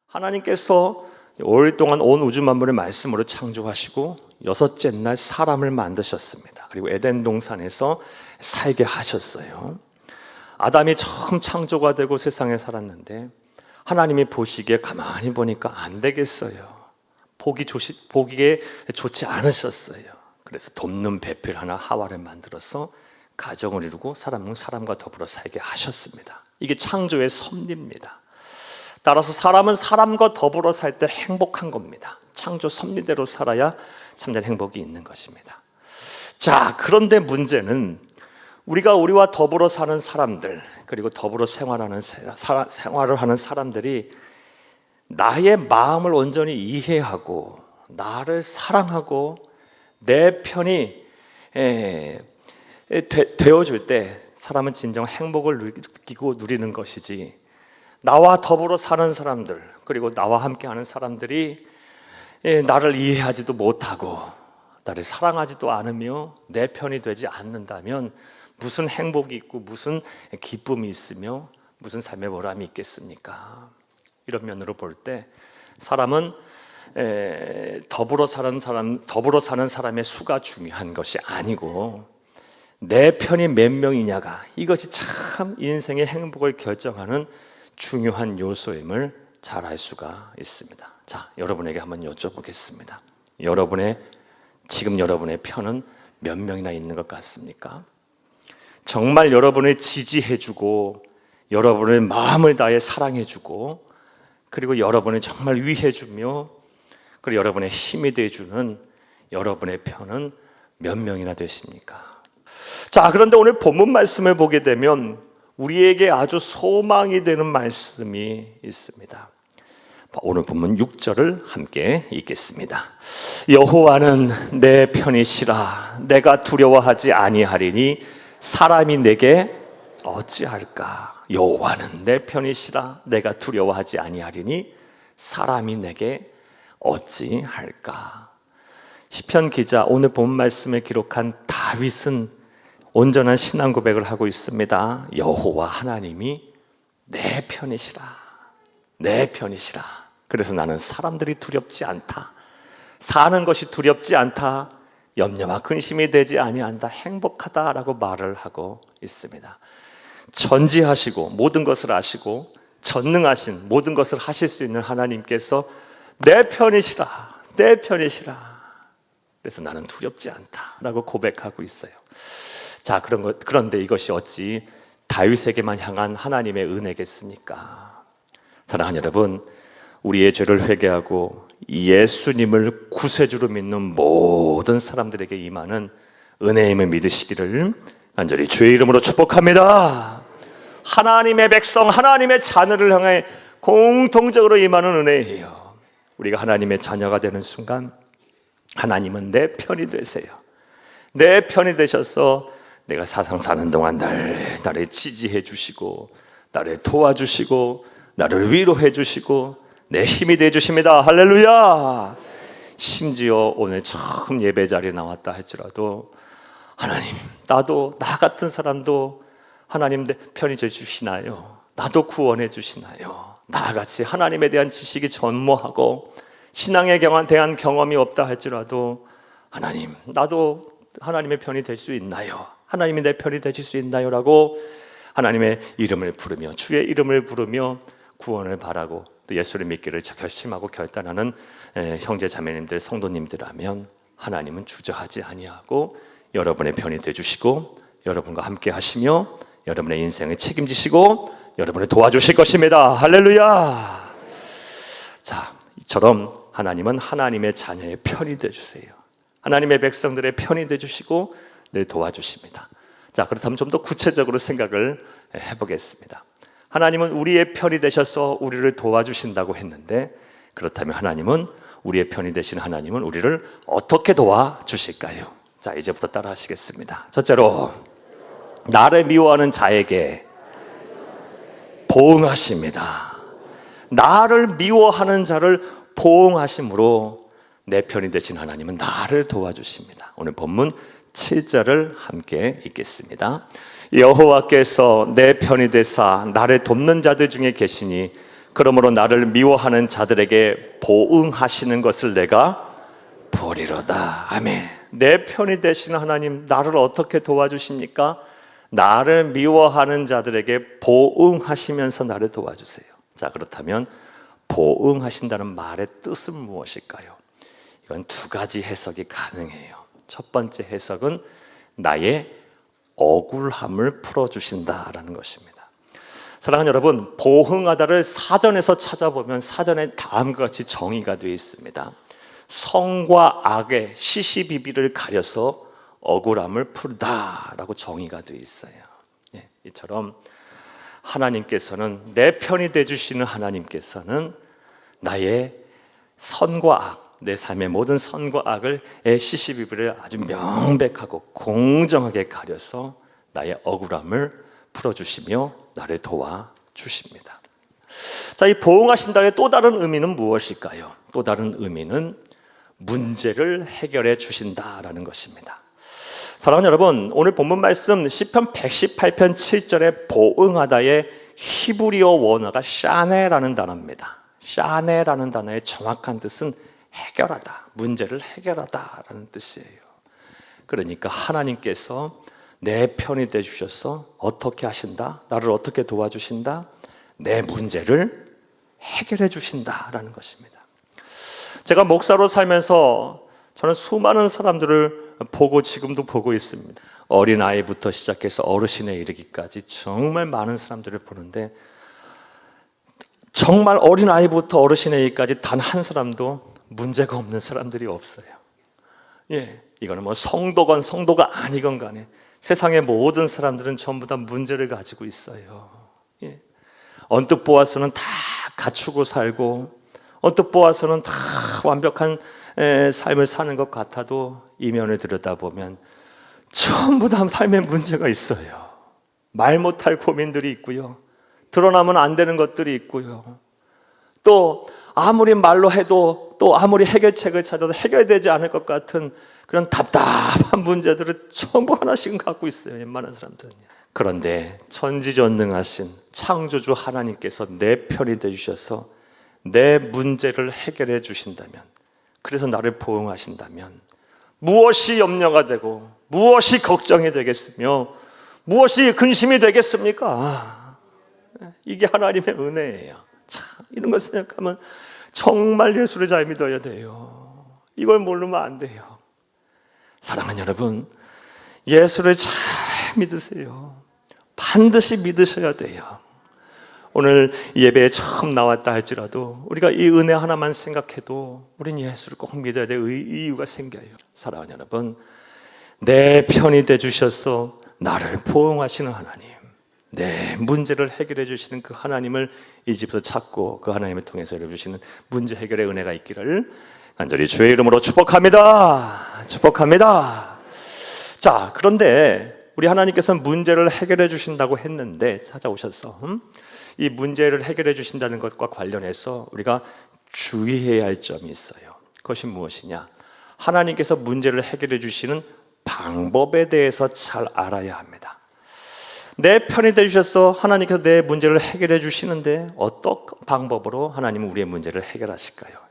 하나님께서 오랫동안 온 우주 만물의 말씀으로 창조하시고 여섯째 날 사람을 만드셨습니다. 그리고 에덴 동산에서 살게 하셨어요. 아담이 처음 창조가 되고 세상에 살았는데 하나님이 보시기에 가만히 보니까 안 되겠어요. 보기에 좋지 않으셨어요. 그래서 돕는 배필 하나 하와를 만들어서 가정을 이루고 사람은 사람과 더불어 살게 하셨습니다. 이게 창조의 섭리입니다. 따라서 사람은 사람과 더불어 살 때 행복한 겁니다. 창조 섭리대로 살아야 참된 행복이 있는 것입니다. 자, 그런데 문제는 우리와 더불어 사는 사람들, 그리고 더불어 생활을 하는 사람들이 나의 마음을 온전히 이해하고 나를 사랑하고 내 편이 되어줄 때 사람은 진정 행복을 느끼고 누리는 것이지, 나와 더불어 사는 사람들, 그리고 나와 함께하는 사람들이 나를 이해하지도 못하고 나를 사랑하지도 않으며 내 편이 되지 않는다면 무슨 행복이 있고 무슨 기쁨이 있으며 무슨 삶의 보람이 있겠습니까? 이런 면으로 볼 때 사람은 더불어 사는 사람의 수가 중요한 것이 아니고 내 편이 몇 명이냐가, 이것이 참 인생의 행복을 결정하는 중요한 요소임을 잘 알 수가 있습니다. 자, 여러분에게 한번 여쭤보겠습니다. 지금 여러분의 편은 몇 명이나 있는 것 같습니까? 정말 여러분을 지지해주고 여러분의 마음을 다해 사랑해주고 그리고 여러분을 정말 위해주며 그리고 여러분의 힘이 돼주는 여러분의 편은 몇 명이나 되십니까? 자, 그런데 오늘 본문 말씀을 보게 되면 우리에게 아주 소망이 되는 말씀이 있습니다. 오늘 본문 6절을 함께 읽겠습니다. 여호와는 내 편이시라. 내가 두려워하지 아니하리니 사람이 내게 어찌할까? 여호와는 내 편이시라. 내가 두려워하지 아니하리니 사람이 내게 어찌할까? 시편 기자, 오늘 본 말씀을 기록한 다윗은 온전한 신앙 고백을 하고 있습니다. 여호와 하나님이 내 편이시라. 내 편이시라. 그래서 나는 사람들이 두렵지 않다. 사는 것이 두렵지 않다. 염려와 근심이 되지 아니한다. 행복하다라고 말을 하고 있습니다. 전지하시고 모든 것을 아시고 전능하신 모든 것을 하실 수 있는 하나님께서 내 편이시라. 내 편이시라. 그래서 나는 두렵지 않다라고 고백하고 있어요. 자, 그런데 이것이 어찌 다윗에게만 향한 하나님의 은혜겠습니까? 사랑하는 여러분, 우리의 죄를 회개하고 예수님을 구세주로 믿는 모든 사람들에게 임하는 은혜임을 믿으시기를 간절히 주의 이름으로 축복합니다. 하나님의 백성, 하나님의 자녀를 향해 공통적으로 임하는 은혜예요. 우리가 하나님의 자녀가 되는 순간 하나님은 내 편이 되세요. 내 편이 되셔서 내가 세상 사는 동안 나를 지지해 주시고 나를 도와주시고 나를 위로해 주시고 내 힘이 되어 주십니다. 할렐루야. 심지어 오늘 처음 예배 자리에 나왔다 할지라도 하나님, 나도 나 같은 사람도 하나님 편이 되어 주시나요? 나도 구원해 주시나요? 나같이 하나님에 대한 지식이 전무하고 신앙에 대한 경험이 없다 할지라도 하나님, 나도 하나님의 편이 될 수 있나요? 하나님이 내 편이 되실 수 있나요? 라고 하나님의 이름을 부르며 주의 이름을 부르며 구원을 바라고 또 예수를 믿기를 결심하고 결단하는 형제 자매님들, 성도님들이라면 하나님은 주저하지 아니하고 여러분의 편이 되주시고 여러분과 함께 하시며 여러분의 인생을 책임지시고 여러분을 도와주실 것입니다. 할렐루야. 자, 이처럼 하나님은 하나님의 자녀의 편이 되주세요. 하나님의 백성들의 편이 되주시고 늘 도와주십니다. 자, 그렇다면 좀 더 구체적으로 생각을 해보겠습니다. 하나님은 우리의 편이 되셔서 우리를 도와주신다고 했는데, 그렇다면 하나님은 우리의 편이 되신 하나님은 우리를 어떻게 도와주실까요? 자, 이제부터 따라 하시겠습니다. 첫째로, 나를 미워하는 자에게 보응하십니다. 나를 미워하는 자를 보응하심으로 내 편이 되신 하나님은 나를 도와주십니다. 오늘 본문 7절을 함께 읽겠습니다. 여호와께서 내 편이 되사 나를 돕는 자들 중에 계시니 그러므로 나를 미워하는 자들에게 보응하시는 것을 내가 보리로다. 아멘. 내 편이 되시는 하나님, 나를 어떻게 도와주십니까? 나를 미워하는 자들에게 보응하시면서 나를 도와주세요. 자, 그렇다면 보응하신다는 말의 뜻은 무엇일까요? 이건 두 가지 해석이 가능해요. 첫 번째 해석은 나의 억울함을 풀어주신다라는 것입니다. 사랑하는 여러분, 보응하다를 사전에서 찾아보면 사전에 다음과 같이 정의가 되어 있습니다. 선과 악의 시시비비를 가려서 억울함을 풀다라고 정의가 되어 있어요. 이처럼 하나님께서는, 내 편이 되어주시는 하나님께서는 나의 선과 악, 내 삶의 모든 선과 악을 시시비비를 아주 명백하고 공정하게 가려서 나의 억울함을 풀어주시며 나를 도와주십니다. 자, 이 보응하신다의 또 다른 의미는 무엇일까요? 또 다른 의미는 문제를 해결해 주신다라는 것입니다. 사랑하는 여러분, 오늘 본문 말씀 시편 118편 7절에 보응하다의 히브리어 원어가 샤네라는 단어입니다. 샤네라는 단어의 정확한 뜻은 해결하다, 문제를 해결하다라는 뜻이에요. 그러니까 하나님께서 내 편이 되어 주셔서 어떻게 하신다? 나를 어떻게 도와주신다? 내 문제를 해결해 주신다라는 것입니다. 제가 목사로 살면서 저는 수많은 사람들을 보고 지금도 보고 있습니다. 어린아이부터 시작해서 어르신에 이르기까지 정말 많은 사람들을 보는데, 정말 어린아이부터 어르신에 이르기까지 단 한 사람도 문제가 없는 사람들이 없어요. 이거는 뭐 성도건 성도가 아니건 간에 세상의 모든 사람들은 전부 다 문제를 가지고 있어요. 언뜻 보아서는 다 갖추고 살고, 언뜻 보아서는 다 완벽한 삶을 사는 것 같아도 이면을 들여다보면 전부 다 삶에 문제가 있어요. 말 못할 고민들이 있고요, 드러나면 안 되는 것들이 있고요, 또 아무리 말로 해도, 또 아무리 해결책을 찾아도 해결되지 않을 것 같은 그런 답답한 문제들을 전부 하나씩은 갖고 있어요, 웬만한 사람들은. 그런데 천지전능하신 창조주 하나님께서 내 편이 되주셔서 내 문제를 해결해 주신다면, 그래서 나를 보응하신다면 무엇이 염려가 되고 무엇이 걱정이 되겠으며 무엇이 근심이 되겠습니까? 이게 하나님의 은혜예요. 참, 이런 걸 생각하면 정말 예수를 잘 믿어야 돼요. 이걸 모르면 안 돼요. 사랑하는 여러분, 예수를 잘 믿으세요. 반드시 믿으셔야 돼요. 오늘 예배에 처음 나왔다 할지라도 우리가 이 은혜 하나만 생각해도 우린 예수를 꼭 믿어야 될 이유가 생겨요. 사랑하는 여러분, 내 편이 되주셔서 나를 보응하시는 하나님, 내 문제를 해결해 주시는 그 하나님을 이 집에서 찾고 그 하나님을 통해서 이루어주시는 문제 해결의 은혜가 있기를 간절히 주의 이름으로 축복합니다. 축복합니다. 자, 그런데 우리 하나님께서는 문제를 해결해 주신다고 했는데 찾아오셔서 이 문제를 해결해 주신다는 것과 관련해서 우리가 주의해야 할 점이 있어요. 그것이 무엇이냐? 하나님께서 문제를 해결해 주시는 방법에 대해서 잘 알아야 합니다. 내 편이 되주셔서 하나님께서 내 문제를 해결해 주시는데 어떤 방법으로 하나님은 우리의 문제를 해결하실까요?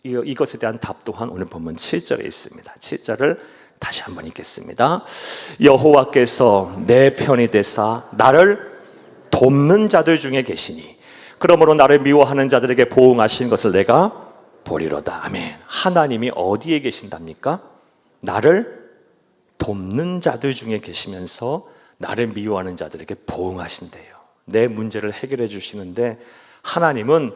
이것에 대한 답 또한 오늘 본문 7절에 있습니다. 7절을 다시 한번 읽겠습니다. 여호와께서 내 편이 되사 나를 돕는 자들 중에 계시니 그러므로 나를 미워하는 자들에게 보응하신 것을 내가 보리로다. 아멘. 하나님이 어디에 계신답니까? 나를 돕는 자들 중에 계시면서 나를 미워하는 자들에게 보응하신대요. 내 문제를 해결해 주시는데 하나님은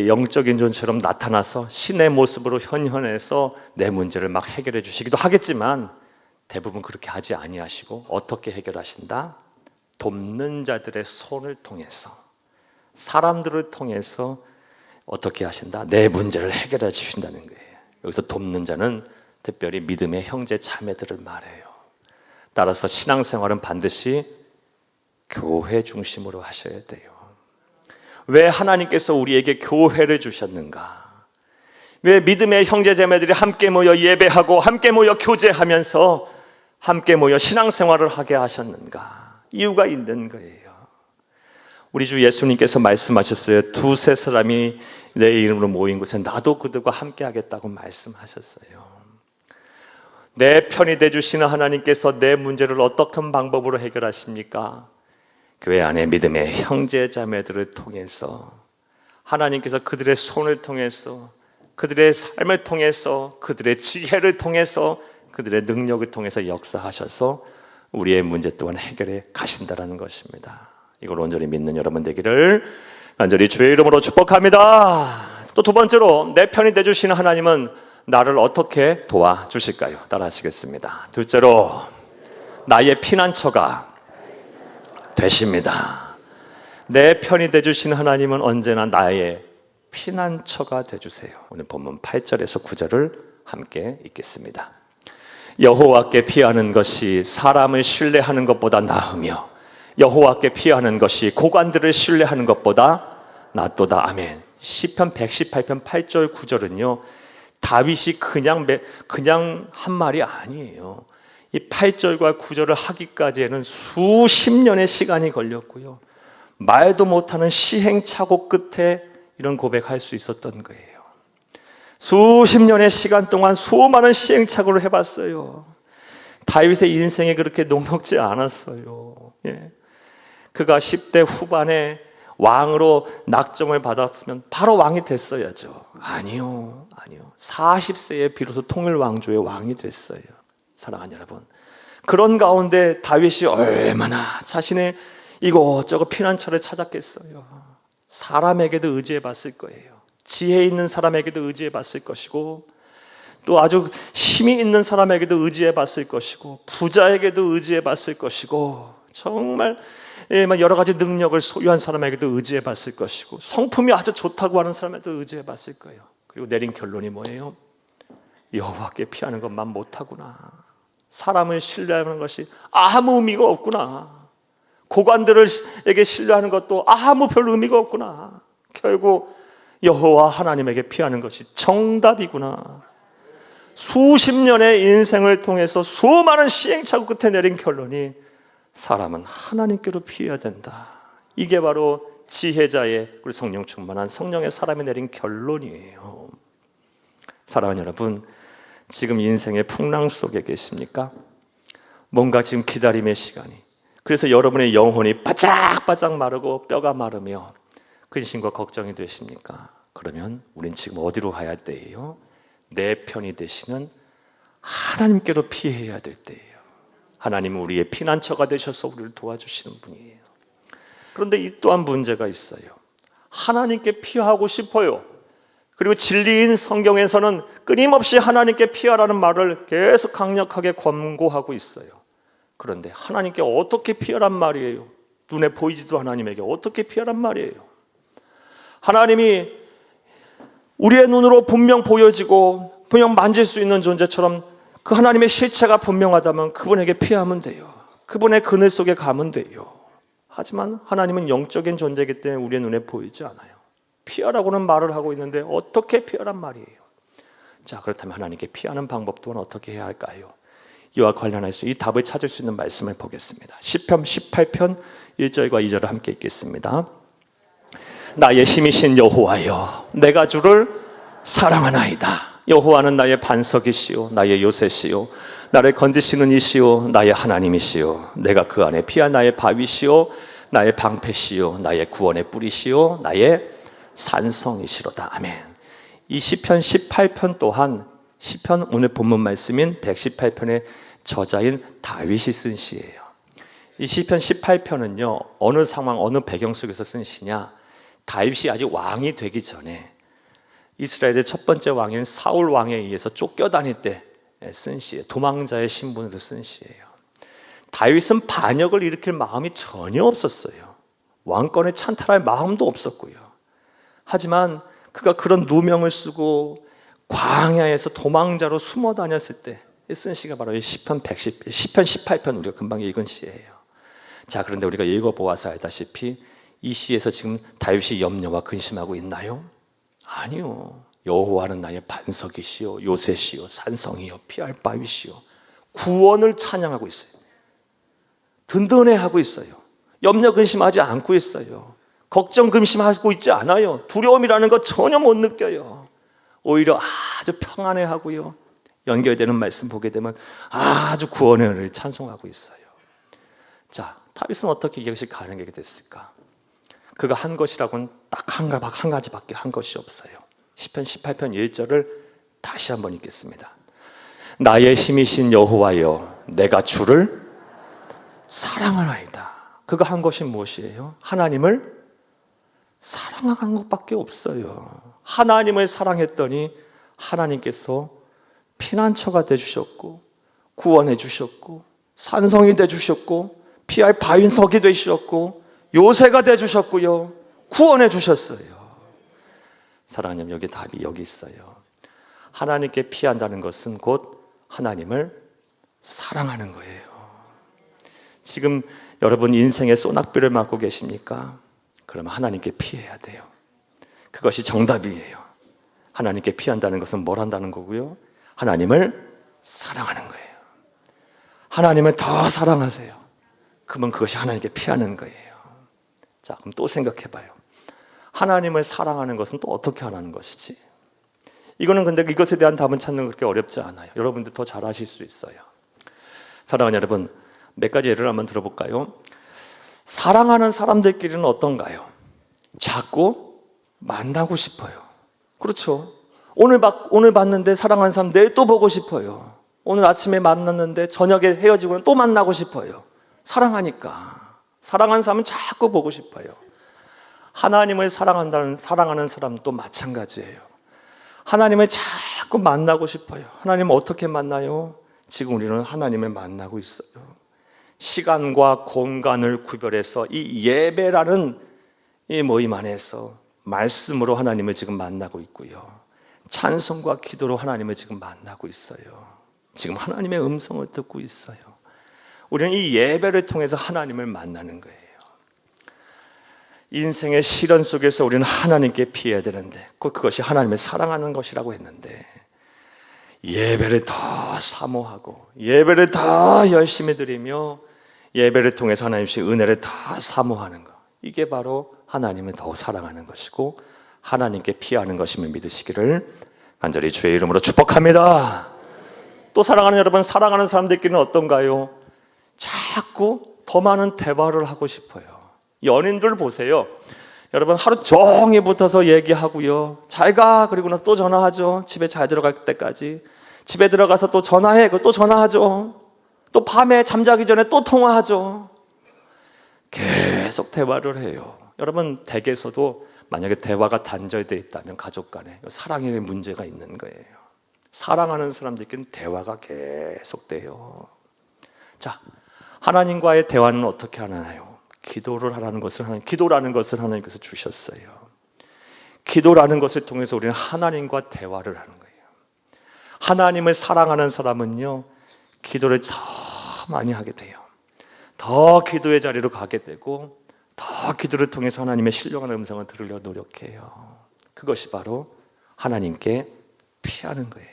영적인 존처럼 나타나서 신의 모습으로 현현해서 내 문제를 막 해결해 주시기도 하겠지만 대부분 그렇게 하지 아니하시고 어떻게 해결하신다? 돕는 자들의 손을 통해서, 사람들을 통해서 어떻게 하신다? 내 문제를 해결해 주신다는 거예요. 여기서 돕는 자는 특별히 믿음의 형제 자매들을 말해요. 따라서 신앙생활은 반드시 교회 중심으로 하셔야 돼요. 왜 하나님께서 우리에게 교회를 주셨는가? 왜 믿음의 형제 자매들이 함께 모여 예배하고 함께 모여 교제하면서 함께 모여 신앙생활을 하게 하셨는가? 이유가 있는 거예요. 우리 주 예수님께서 말씀하셨어요. 두세 사람이 내 이름으로 모인 곳에 나도 그들과 함께 하겠다고 말씀하셨어요. 내 편이 되주시는 하나님께서 내 문제를 어떤 방법으로 해결하십니까? 교회 안에 믿음의 형제 자매들을 통해서 하나님께서 그들의 손을 통해서 그들의 삶을 통해서 그들의 지혜를 통해서 그들의 능력을 통해서 역사하셔서 우리의 문제 또한 해결해 가신다는 것입니다. 이걸 온전히 믿는 여러분 되기를 간절히 주의 이름으로 축복합니다. 또 두 번째로 내 편이 되주시는 하나님은 나를 어떻게 도와주실까요? 따라 하시겠습니다. 둘째로 나의 피난처가 되십니다. 내 편이 되주시는 하나님은 언제나 나의 피난처가 되주세요. 오늘 본문 8절에서 9절을 함께 읽겠습니다. 여호와께 피하는 것이 사람을 신뢰하는 것보다 나으며 여호와께 피하는 것이 고관들을 신뢰하는 것보다 낫도다. 아멘. 시편 118편 8절 9절은요 다윗이 그냥 한 말이 아니에요. 이 8절과 9절을 하기까지에는 수십 년의 시간이 걸렸고요, 말도 못하는 시행착오 끝에 이런 고백할 수 있었던 거예요. 수십 년의 시간 동안 수많은 시행착오를 해봤어요. 다윗의 인생이 그렇게 녹록지 않았어요. 그가 10대 후반에 왕으로 낙점을 받았으면 바로 왕이 됐어야죠. 아니요. 40세에 비로소 통일왕조의 왕이 됐어요. 사랑하는 여러분, 그런 가운데 다윗이 얼마나 자신의 이곳저곳 피난처를 찾았겠어요. 사람에게도 의지해 봤을 거예요. 지혜 있는 사람에게도 의지해 봤을 것이고, 또 아주 힘이 있는 사람에게도 의지해 봤을 것이고, 부자에게도 의지해 봤을 것이고, 정말 여러 가지 능력을 소유한 사람에게도 의지해 봤을 것이고, 성품이 아주 좋다고 하는 사람에게도 의지해 봤을 거예요. 그리고 내린 결론이 뭐예요? 여호와께 피하는 것만 못하구나. 사람을 신뢰하는 것이 아무 의미가 없구나. 고관들에게 신뢰하는 것도 아무 별 의미가 없구나. 결국 여호와 하나님에게 피하는 것이 정답이구나. 수십 년의 인생을 통해서 수많은 시행착오 끝에 내린 결론이 사람은 하나님께로 피해야 된다. 이게 바로 지혜자의, 우리 성령 충만한 성령의 사람이 내린 결론이에요. 사랑하는 여러분, 지금 인생의 풍랑 속에 계십니까? 뭔가 지금 기다림의 시간이, 그래서 여러분의 영혼이 바짝바짝 마르고 뼈가 마르며 근심과 걱정이 되십니까? 그러면 우린 지금 어디로 가야 할 때예요? 내 편이 되시는 하나님께로 피해야 될 때예요. 하나님은 우리의 피난처가 되셔서 우리를 도와주시는 분이에요. 그런데 이 또한 문제가 있어요. 하나님께 피하고 싶어요. 그리고 진리인 성경에서는 끊임없이 하나님께 피하라는 말을 계속 강력하게 권고하고 있어요. 그런데 하나님께 어떻게 피하란 말이에요? 눈에 보이지도 하나님에게 어떻게 피하란 말이에요? 하나님이 우리의 눈으로 분명 보여지고 분명 만질 수 있는 존재처럼 그 하나님의 실체가 분명하다면 그분에게 피하면 돼요. 그분의 그늘 속에 가면 돼요. 하지만 하나님은 영적인 존재이기 때문에 우리의 눈에 보이지 않아요. 피하라고는 말을 하고 있는데 어떻게 피하란 말이에요? 자, 그렇다면 하나님께 피하는 방법 또한 어떻게 해야 할까요? 이와 관련해서 이 답을 찾을 수 있는 말씀을 보겠습니다. 시편 18편 1절과 2절을 함께 읽겠습니다. 나의 힘이신 여호와여, 내가 주를 사랑하나이다. 여호와는 나의 반석이시요 나의 요새시요 나를 건지시는 이시요 나의 하나님이시요 내가 그 안에 피한 나의 바위시요 나의 방패시요 나의 구원의 뿌리시요 나의 산성이시로다. 아멘. 이 시편 18편 또한 시편 오늘 본문 말씀인 118편의 저자인 다윗이 쓴 시예요. 이 시편 18편은요 어느 상황 어느 배경 속에서 쓴 시냐, 다윗이 아직 왕이 되기 전에 이스라엘의 첫 번째 왕인 사울 왕에 의해서 쫓겨다닐 때 쓴 시예요. 도망자의 신분으로 쓴 시예요. 다윗은 반역을 일으킬 마음이 전혀 없었어요. 왕권에 찬탈할 마음도 없었고요. 하지만 그가 그런 누명을 쓰고 광야에서 도망자로 숨어 다녔을 때 쓴 시가 바로 이 시편 18편 우리가 금방 읽은 시예요. 자, 그런데 우리가 읽어보아서 알다시피 이 시에서 지금 다윗이 염려와 근심하고 있나요? 아니요. 여호와는 나의 반석이시요 요새시요 산성이요 피할 바위시요 구원을 찬양하고 있어요. 든든해하고 있어요. 염려 근심하지 않고 있어요. 걱정 근심하고 있지 않아요. 두려움이라는 거 전혀 못 느껴요. 오히려 아주 평안해하고요. 연결되는 말씀 보게 되면 아주 구원의 은혜를 찬송하고 있어요. 자, 다윗은 어떻게 이것이 가능하게 됐을까? 그가 한 것이라고는 딱 한 가지밖에 한 것이 없어요. 시편 18편 1절을 다시 한번 읽겠습니다. 나의 힘이신 여호와여, 내가 주를 사랑하나이다. 그가 한 것이 무엇이에요? 하나님을 사랑한 것밖에 없어요. 하나님을 사랑했더니 하나님께서 피난처가 되주셨고, 구원해 주셨고, 산성이 되주셨고, 피할 바윈석이 되주셨고, 요새가 되주셨고요, 구원해 주셨어요. 사랑하님, 여기 답이 여기 있어요. 하나님께 피한다는 것은 곧 하나님을 사랑하는 거예요. 지금 여러분 인생의 쏘낙비를 맞고 계십니까? 그러면 하나님께 피해야 돼요. 그것이 정답이에요. 하나님께 피한다는 것은 뭘 한다는 거고요? 하나님을 사랑하는 거예요. 하나님을 더 사랑하세요. 그러면 그것이 하나님께 피하는 거예요. 자, 그럼 또 생각해 봐요. 하나님을 사랑하는 것은 또 어떻게 하는 것이지? 이거는 근데 이것에 대한 답은 찾는 건 그렇게 어렵지 않아요. 여러분들 더 잘 아실 수 있어요. 사랑하는 여러분, 몇 가지 예를 한번 들어볼까요? 사랑하는 사람들끼리는 어떤가요? 자꾸 만나고 싶어요. 그렇죠? 오늘 봤는데 사랑하는 사람 내일 또 보고 싶어요. 오늘 아침에 만났는데 저녁에 헤어지고는 또 만나고 싶어요. 사랑하니까. 사랑하는 사람은 자꾸 보고 싶어요. 하나님을 사랑하는 사람도 마찬가지예요. 하나님을 자꾸 만나고 싶어요. 하나님을 어떻게 만나요? 지금 우리는 하나님을 만나고 있어요. 시간과 공간을 구별해서 이 예배라는 이 모임 안에서 말씀으로 하나님을 지금 만나고 있고요. 찬송과 기도로 하나님을 지금 만나고 있어요. 지금 하나님의 음성을 듣고 있어요. 우리는 이 예배를 통해서 하나님을 만나는 거예요. 인생의 시련 속에서 우리는 하나님께 피해야 되는데 그것이 하나님을 사랑하는 것이라고 했는데 예배를 더 사모하고 예배를 더 열심히 드리며 예배를 통해서 하나님의 은혜를 더 사모하는 것, 이게 바로 하나님을 더 사랑하는 것이고 하나님께 피하는 것임을 믿으시기를 간절히 주의 이름으로 축복합니다. 또 사랑하는 여러분, 사랑하는 사람들끼리는 어떤가요? 자꾸 더 많은 대화를 하고 싶어요. 연인들 보세요. 여러분 하루 종일 붙어서 얘기하고요. 잘 가. 그리고 또 전화하죠. 집에 잘 들어갈 때까지. 집에 들어가서 또 전화해. 또 전화하죠. 또 밤에 잠자기 전에 또 통화하죠. 계속 대화를 해요. 여러분 댁에서도 만약에 대화가 단절되어 있다면 가족 간에 사랑의 문제가 있는 거예요. 사랑하는 사람들끼리는 대화가 계속돼요. 자, 하나님과의 대화는 어떻게 하나요? 기도라는 것을 하나님께서 주셨어요. 기도라는 것을 통해서 우리는 하나님과 대화를 하는 거예요. 하나님을 사랑하는 사람은요, 기도를 더 많이 하게 돼요. 더 기도의 자리로 가게 되고 더 기도를 통해서 하나님의 신령한 음성을 들으려 노력해요. 그것이 바로 하나님께 피하는 거예요.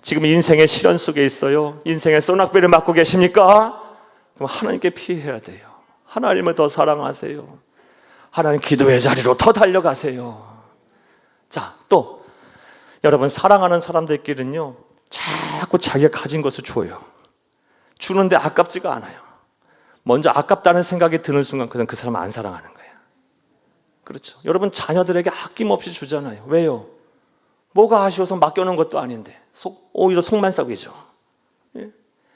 지금 인생의 시련 속에 있어요. 인생의 쏘낙비를 맞고 계십니까? 그럼 하나님께 피해야 돼요. 하나님을 더 사랑하세요. 하나님 기도의 자리로 더 달려가세요. 자, 또 여러분 사랑하는 사람들끼리는요, 자꾸 자기가 가진 것을 줘요. 주는데 아깝지가 않아요. 먼저 아깝다는 생각이 드는 순간 그 사람은 안 사랑하는 거예요. 그렇죠? 여러분 자녀들에게 아낌없이 주잖아요. 왜요? 뭐가 아쉬워서 맡겨놓은 것도 아닌데 오히려 속만 썩이죠. 예?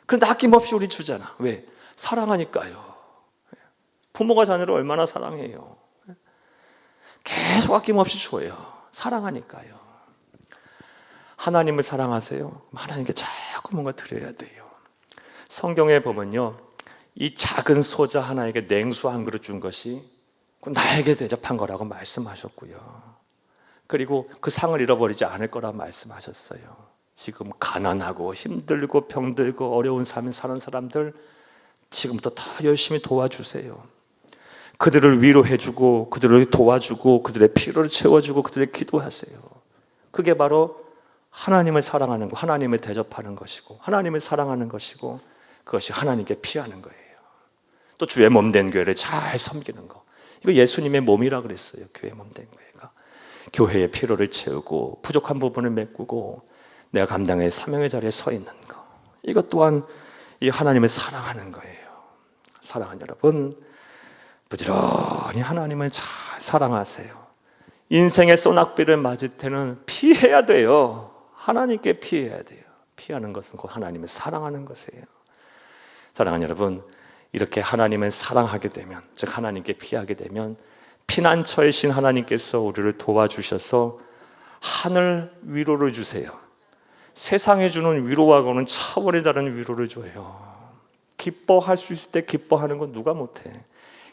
그런데 아낌없이 우리 주잖아. 왜? 사랑하니까요. 부모가 자녀를 얼마나 사랑해요. 계속 아낌없이 줘요. 사랑하니까요. 하나님을 사랑하세요? 하나님께 자꾸 뭔가 드려야 돼요. 성경에 보면요, 이 작은 소자 하나에게 냉수 한 그릇 준 것이 나에게 대접한 거라고 말씀하셨고요. 그리고 그 상을 잃어버리지 않을 거라고 말씀하셨어요. 지금 가난하고 힘들고 병들고 어려운 삶을 사는 사람들 지금부터 다 열심히 도와주세요. 그들을 위로해주고 그들을 도와주고 그들의 필요를 채워주고 그들의 기도하세요. 그게 바로 하나님을 사랑하는 것, 하나님을 대접하는 것이고 하나님을 사랑하는 것이고 그것이 하나님께 피하는 거예요. 또 주의 몸된 교회를 잘 섬기는 것, 이거 예수님의 몸이라 그랬어요. 교회 몸 된 거예요. 교회의 필요를 채우고 부족한 부분을 메꾸고 내가 감당의 사명의 자리에 서 있는 거, 이것 또한 이 하나님을 사랑하는 거예요. 사랑하는 여러분, 부지런히 하나님을 잘 사랑하세요. 인생의 소낙비를 맞을 때는 피해야 돼요. 하나님께 피해야 돼요. 피하는 것은 곧 하나님을 사랑하는 것이에요. 사랑하는 여러분, 이렇게 하나님을 사랑하게 되면, 즉 하나님께 피하게 되면 피난처이신 하나님께서 우리를 도와주셔서 하늘 위로를 주세요. 세상에 주는 위로하고는 차원이 다른 위로를 줘요. 기뻐할 수 있을 때 기뻐하는 건 누가 못해.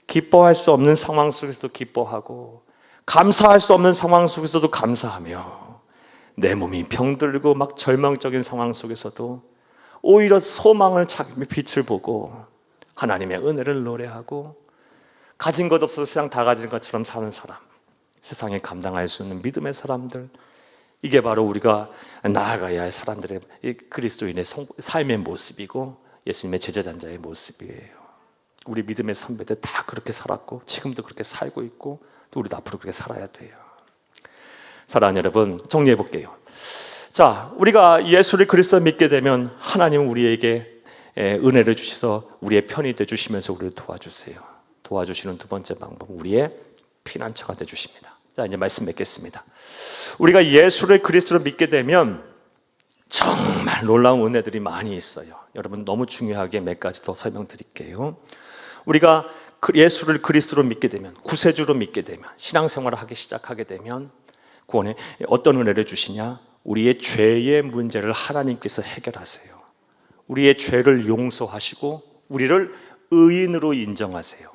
기뻐할 수 없는 상황 속에서도 기뻐하고, 감사할 수 없는 상황 속에서도 감사하며, 내 몸이 병들고 막 절망적인 상황 속에서도 오히려 소망을 찾으며 빛을 보고 하나님의 은혜를 노래하고, 가진 것 없어서 세상 다 가진 것처럼 사는 사람, 세상에 감당할 수 있는 믿음의 사람들, 이게 바로 우리가 나아가야 할 사람들의 그리스도인의 삶의 모습이고 예수님의 제자단자의 모습이에요. 우리 믿음의 선배들 다 그렇게 살았고 지금도 그렇게 살고 있고 또 우리도 앞으로 그렇게 살아야 돼요. 사랑하는 여러분, 정리해 볼게요. 자, 우리가 예수를 그리스도 믿게 되면 하나님은 우리에게 은혜를 주셔서 우리의 편이 돼 주시면서 우리를 도와주세요. 도와주시는 두 번째 방법은 우리의 피난처가 돼 주십니다. 자, 이제 말씀 맺겠습니다. 우리가 예수를 그리스도로 믿게 되면 정말 놀라운 은혜들이 많이 있어요. 여러분, 너무 중요하게 몇 가지 더 설명드릴게요. 우리가 예수를 그리스도로 믿게 되면, 구세주로 믿게 되면, 신앙생활을 하기 시작하게 되면 구원에 어떤 은혜를 주시냐? 우리의 죄의 문제를 하나님께서 해결하세요. 우리의 죄를 용서하시고 우리를 의인으로 인정하세요.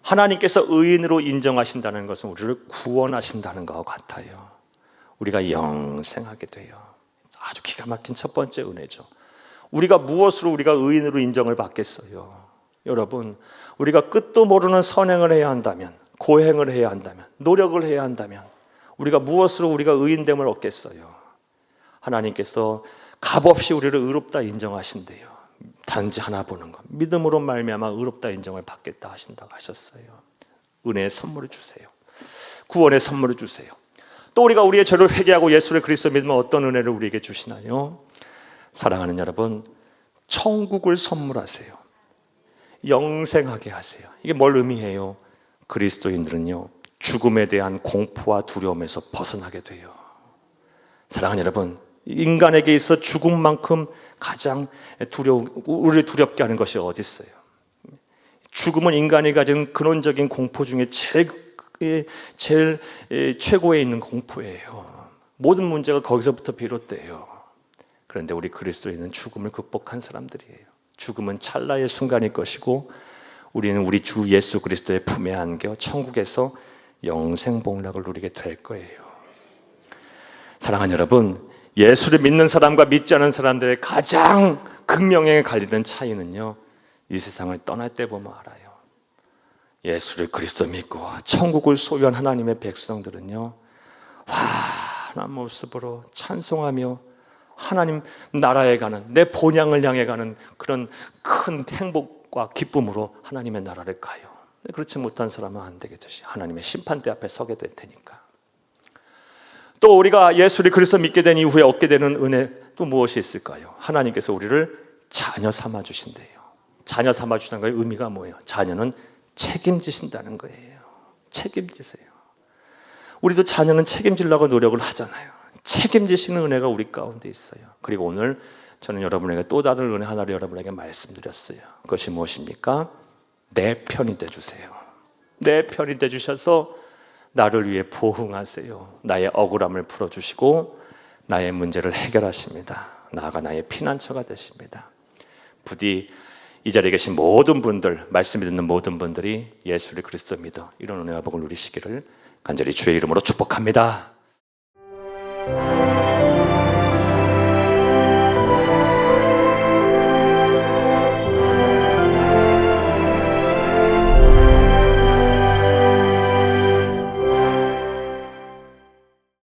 하나님께서 의인으로 인정하신다는 것은 우리를 구원하신다는 것과 같아요. 우리가 영생하게 돼요. 아주 기가 막힌 첫 번째 은혜죠. 우리가 무엇으로 우리가 의인으로 인정을 받겠어요? 여러분, 우리가 끝도 모르는 선행을 해야 한다면, 고행을 해야 한다면, 노력을 해야 한다면 우리가 무엇으로 우리가 의인됨을 얻겠어요? 하나님께서 값없이 우리를 의롭다 인정하신대요. 단지 하나 보는 것, 믿음으로 말미암아 의롭다 인정을 받겠다 하신다고 하셨어요. 은혜의 선물을 주세요. 구원의 선물을 주세요. 또 우리가 우리의 죄를 회개하고 예수를 그리스도 믿으면 어떤 은혜를 우리에게 주시나요? 사랑하는 여러분, 천국을 선물하세요. 영생하게 하세요. 이게 뭘 의미해요? 그리스도인들은요, 죽음에 대한 공포와 두려움에서 벗어나게 돼요. 사랑하는 여러분, 인간에게 있어 죽음만큼 가장 우리를 두렵게 하는 것이 어디 있어요? 죽음은 인간이 가진 근원적인 공포 중에 제일 최고에 있는 공포예요. 모든 문제가 거기서부터 비롯돼요. 그런데 우리 그리스도인은 죽음을 극복한 사람들이에요. 죽음은 찰나의 순간일 것이고 우리는 우리 주 예수 그리스도의 품에 안겨 천국에서 영생 복락을 누리게 될 거예요. 사랑하는 여러분, 예수를 믿는 사람과 믿지 않은 사람들의 가장 극명하게 갈리는 차이는요, 이 세상을 떠날 때 보면 알아요. 예수를 그리스도 믿고 천국을 소유한 하나님의 백성들은요, 환한 모습으로 찬송하며 하나님 나라에 가는, 내 본향을 향해 가는 그런 큰 행복과 기쁨으로 하나님의 나라를 가요. 그렇지 못한 사람은 안 되겠듯이 하나님의 심판대 앞에 서게 될 테니까. 또 우리가 예수를 그리스도 믿게 된 이후에 얻게 되는 은혜 또 무엇이 있을까요? 하나님께서 우리를 자녀 삼아 주신대요. 자녀 삼아 주시는 거의 의미가 뭐예요? 자녀는 책임지신다는 거예요. 책임지세요. 우리도 자녀는 책임지려고 노력을 하잖아요. 책임지시는 은혜가 우리 가운데 있어요. 그리고 오늘 저는 여러분에게 또 다른 은혜 하나를 여러분에게 말씀드렸어요. 그것이 무엇입니까? 내 편이 되주세요. 내 편이 되주셔서 나를 위해 보응하세요. 나의 억울함을 풀어주시고 나의 문제를 해결하십니다. 나아가 나의 피난처가 되십니다. 부디 이 자리에 계신 모든 분들, 말씀을 듣는 모든 분들이 예수를 그리스도 믿어 이런 은혜와 복을 누리시기를 간절히 주의 이름으로 축복합니다.